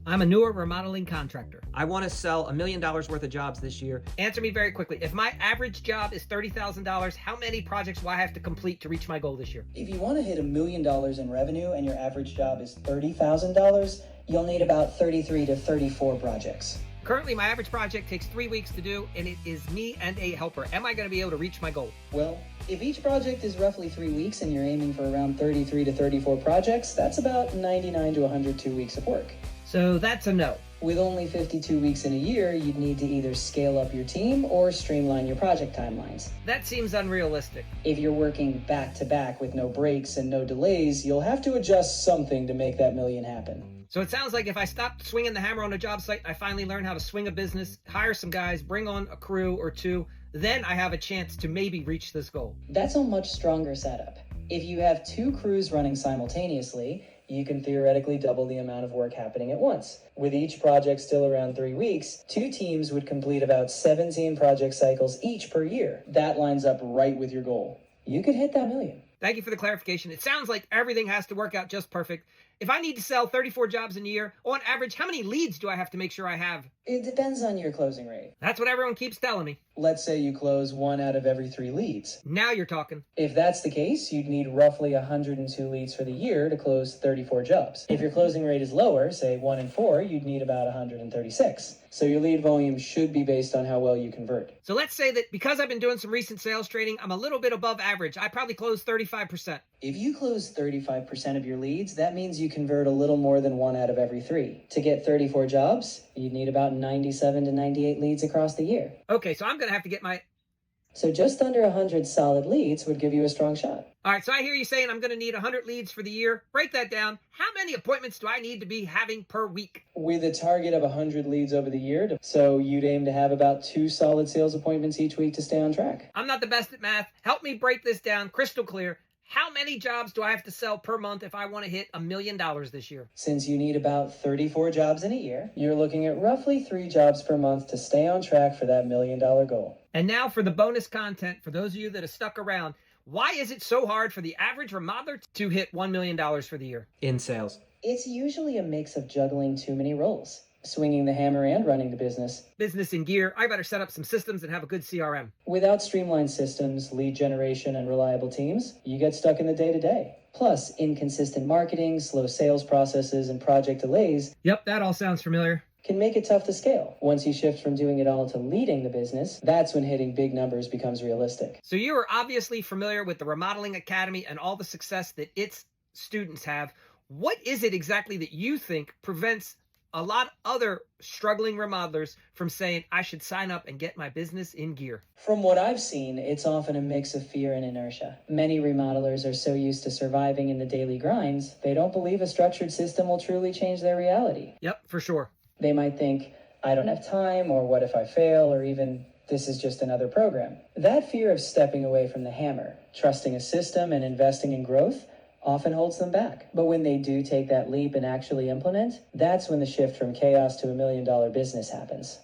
I'm a newer remodeling contractor. I want to sell $1 million worth of jobs this year. Answer me very quickly. If my average job is $30,000, how many projects will I have to complete to reach my goal this year? If you want to hit $1 million in revenue and your average job is $30,000, you'll need about 33 to 34 projects. Currently, my average project takes 3 weeks to do, and it is me and a helper. Am I going to be able to reach my goal? Well, if each project is roughly 3 weeks and you're aiming for around 33 to 34 projects, that's about 99 to 102 weeks of work. So that's a no. With only 52 weeks in a year, you'd need to either scale up your team or streamline your project timelines. That seems unrealistic. If you're working back to back with no breaks and no delays, you'll have to adjust something to make that million happen. So it sounds like if I stop swinging the hammer on a job site, I finally learn how to swing a business, hire some guys, bring on a crew or two, then I have a chance to maybe reach this goal. That's a much stronger setup. If you have 2 crews running simultaneously, you can theoretically double the amount of work happening at once. With each project still around 3 weeks, 2 teams would complete about 17 project cycles each per year. That lines up right with your goal. You could hit that million. Thank you for the clarification. It sounds like everything has to work out just perfect. If I need to sell 34 jobs in a year, on average, how many leads do I have to make sure I have? It depends on your closing rate. That's what everyone keeps telling me. Let's say you close 1 out of every 3 leads. Now you're talking. If that's the case, you'd need roughly 102 leads for the year to close 34 jobs. If your closing rate is lower, say 1 in 4, you'd need about 136. So your lead volume should be based on how well you convert. So let's say that because I've been doing some recent sales training, I'm a little bit above average. I probably close 35%. If you close 35% of your leads, that means you convert a little more than 1 out of every 3. To get 34 jobs, you'd need about 97 to 98 leads across the year. Okay, so I'm going to have to get my... So just under 100 solid leads would give you a strong shot. All right, so I hear you saying I'm going to need 100 leads for the year. Break that down. How many appointments do I need to be having per week? With a target of 100 leads over the year, so you'd aim to have about 2 solid sales appointments each week to stay on track. I'm not the best at math. Help me break this down crystal clear. How many jobs do I have to sell per month if I want to hit $1 million this year? Since you need about 34 jobs in a year, you're looking at roughly 3 jobs per month to stay on track for that $1 million goal. And now for the bonus content, for those of you that have stuck around, why is it so hard for the average remodeler to hit $1 million for the year? In sales. It's usually a mix of juggling too many roles. Swinging the hammer and running the business. Business in gear. I better set up some systems and have a good CRM. Without streamlined systems, lead generation, and reliable teams, you get stuck in the day-to-day. Plus, inconsistent marketing, slow sales processes, and project delays. Yep, that all sounds familiar. Can make it tough to scale. Once you shift from doing it all to leading the business, that's when hitting big numbers becomes realistic. So you are obviously familiar with the Remodeling Academy and all the success that its students have. What is it exactly that you think prevents a lot of other struggling remodelers from saying, I should sign up and get my business in gear? From what I've seen, it's often a mix of fear and inertia. Many remodelers are so used to surviving in the daily grinds, they don't believe a structured system will truly change their reality. Yep, for sure. They might think, I don't have time, or what if I fail, or even, this is just another program. That fear of stepping away from the hammer, trusting a system and investing in growth, often holds them back. But when they do take that leap and actually implement, that's when the shift from chaos to $1 million business happens.